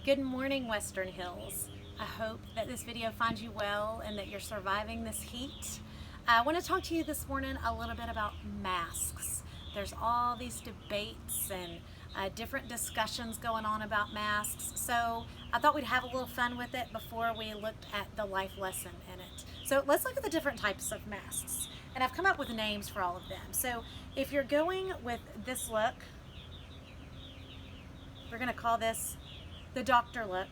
Good morning, Western Hills. I hope that this video finds you well and that you're surviving this heat. I want to talk to you this morning a little bit about masks. There's all these debates and different discussions going on about masks, so I thought we'd have a little fun with it before we looked at the life lesson in it. So let's look at the different types of masks, and I've come up with names for all of them. So if you're going with this look, we're going to call this the doctor look,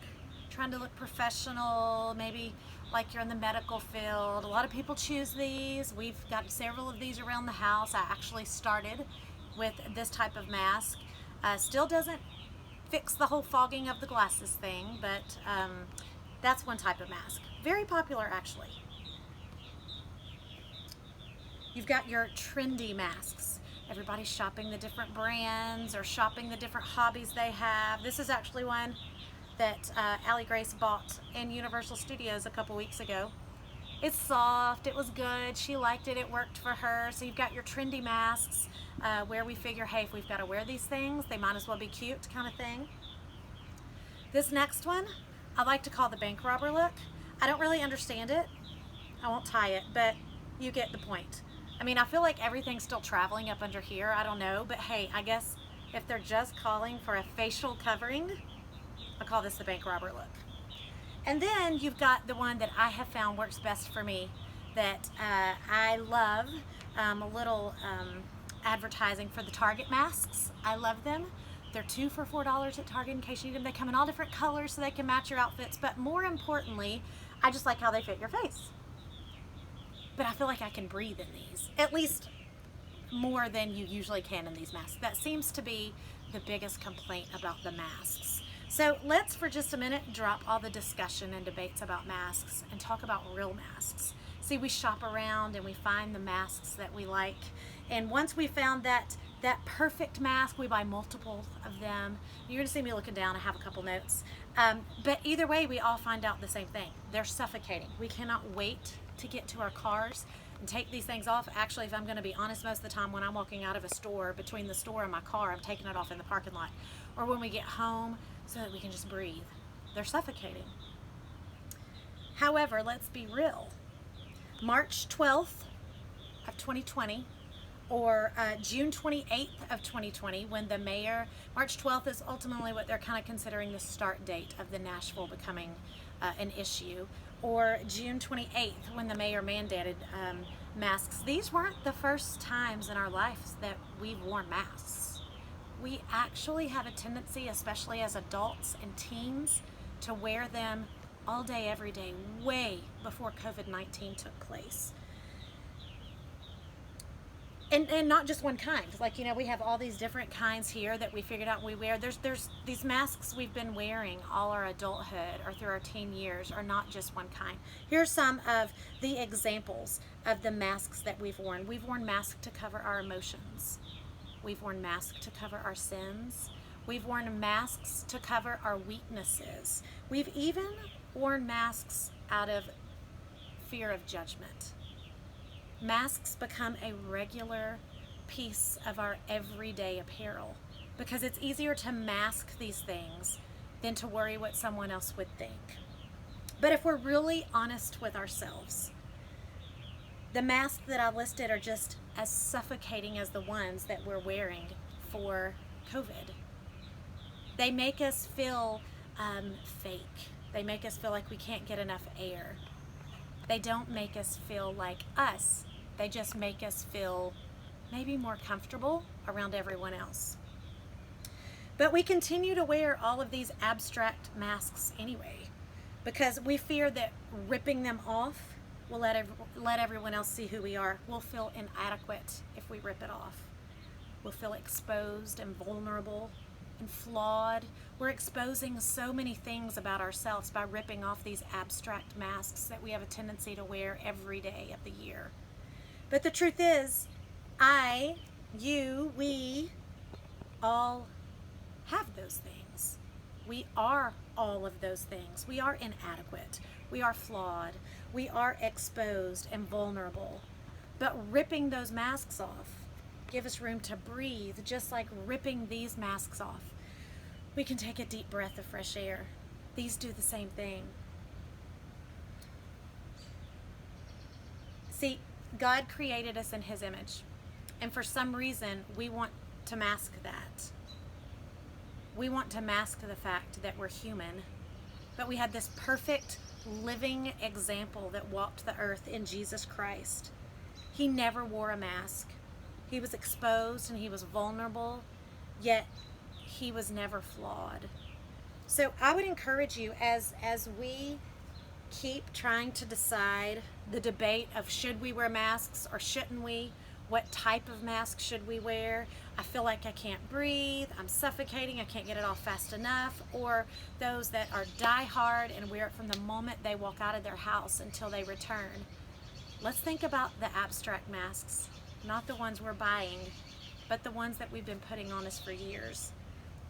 trying to look professional, maybe like you're in the medical field. A lot of people choose these. We've got several of these around the house. I actually started with this type of mask. Still doesn't fix the whole fogging of the glasses thing, but that's one type of mask. Very popular, actually. You've got your trendy masks. Everybody's shopping the different brands or shopping the different hobbies they have. This is actually one that Allie Grace bought in Universal Studios a couple weeks ago. It's soft, it was good, she liked it, it worked for her. So you've got your trendy masks where we figure, hey, if we've got to wear these things, they might as well be cute kind of thing. This next one, I like to call the bank robber look. I don't really understand it. I won't tie it, but you get the point. I mean, I feel like everything's still traveling up under here. I don't know, but hey, I guess if they're just calling for a facial covering, I call this the bank robber look. And then you've got the one that I have found works best for me that I love, a little advertising for the Target masks. I love them. They're 2 for $4 at Target in case you need them. They come in all different colors so they can match your outfits, but more importantly, I just like how they fit your face. But I feel like I can breathe in these, at least more than you usually can in these masks. That seems to be the biggest complaint about the masks. So let's for just a minute drop all the discussion and debates about masks and talk about real masks. See, we shop around and we find the masks that we like, and once we found that perfect mask, we buy multiple of them. You're gonna see me looking down, I have a couple notes. But either way, we all find out the same thing. They're suffocating. We cannot wait to get to our cars and take these things off. Actually, if I'm gonna be honest, most of the time when I'm walking out of a store, between the store and my car, I'm taking it off in the parking lot. Or when we get home, so that we can just breathe. They're suffocating. However, let's be real. March 12th of 2020 or June 28th of 2020, when the mayor, March 12th is ultimately what they're kind of considering the start date of the Nashville becoming an issue, or June 28th when the mayor mandated masks. These weren't the first times in our lives that we've worn masks. We actually have a tendency, especially as adults and teens, to wear them all day, every day, way before COVID-19 took place. And not just one kind. Like, you know, we have all these different kinds here that we figured out we wear. There's these masks we've been wearing all our adulthood or through our teen years are not just one kind. Here's some of the examples of the masks that we've worn. We've worn masks to cover our emotions. We've worn masks to cover our sins. We've worn masks to cover our weaknesses. We've even worn masks out of fear of judgment. Masks become a regular piece of our everyday apparel because it's easier to mask these things than to worry what someone else would think. But if we're really honest with ourselves, the masks that I listed are just as suffocating as the ones that we're wearing for COVID. They make us feel fake. They make us feel like we can't get enough air. They don't make us feel like us. They just make us feel maybe more comfortable around everyone else. But we continue to wear all of these abstract masks anyway because we fear that ripping them off will let everyone else see who we are. We'll feel inadequate if we rip it off. We'll feel exposed and vulnerable and flawed. We're exposing so many things about ourselves by ripping off these abstract masks that we have a tendency to wear every day of the year. But the truth is, I, you, we all have those things. We are all of those things. We are inadequate. We are flawed. We are exposed and vulnerable. But ripping those masks off give us room to breathe, just like ripping these masks off. We can take a deep breath of fresh air. These do the same thing. See, God created us in His image. And for some reason, we want to mask that. We want to mask the fact that we're human. But we had this perfect living example that walked the earth in Jesus Christ. He never wore a mask. He was exposed and he was vulnerable, yet he was never flawed. So I would encourage you, as we keep trying to decide the debate of should we wear masks or shouldn't we, what type of mask should we wear? I feel like I can't breathe, I'm suffocating, I can't get it off fast enough. Or those that are die-hard and wear it from the moment they walk out of their house until they return. Let's think about the abstract masks, not the ones we're buying, but the ones that we've been putting on us for years.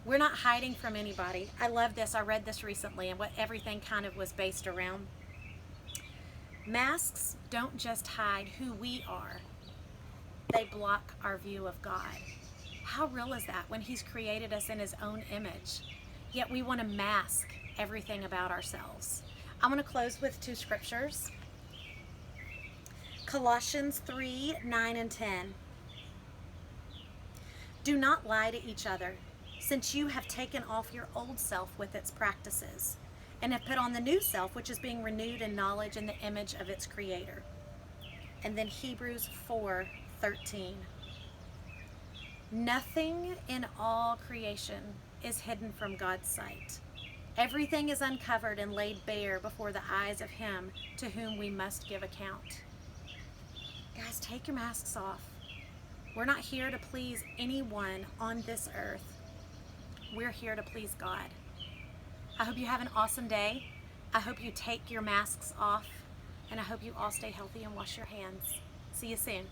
We're not hiding from anybody. I love this. I read this recently and what everything kind of was based around. Masks don't just hide who we are. They block our view of God. How real is that when He's created us in His own image? Yet we want to mask everything about ourselves. I'm going to close with 2 scriptures. Colossians 3:9-10. Do not lie to each other, since you have taken off your old self with its practices, and have put on the new self, which is being renewed in knowledge in the image of its Creator. And then Hebrews 4:13. Nothing in all creation is hidden from God's sight. Everything is uncovered and laid bare before the eyes of Him to whom we must give account. Guys, take your masks off. We're not here to please anyone on this earth. We're here to please God. I hope you have an awesome day. I hope you take your masks off, and I hope you all stay healthy and wash your hands. See you soon.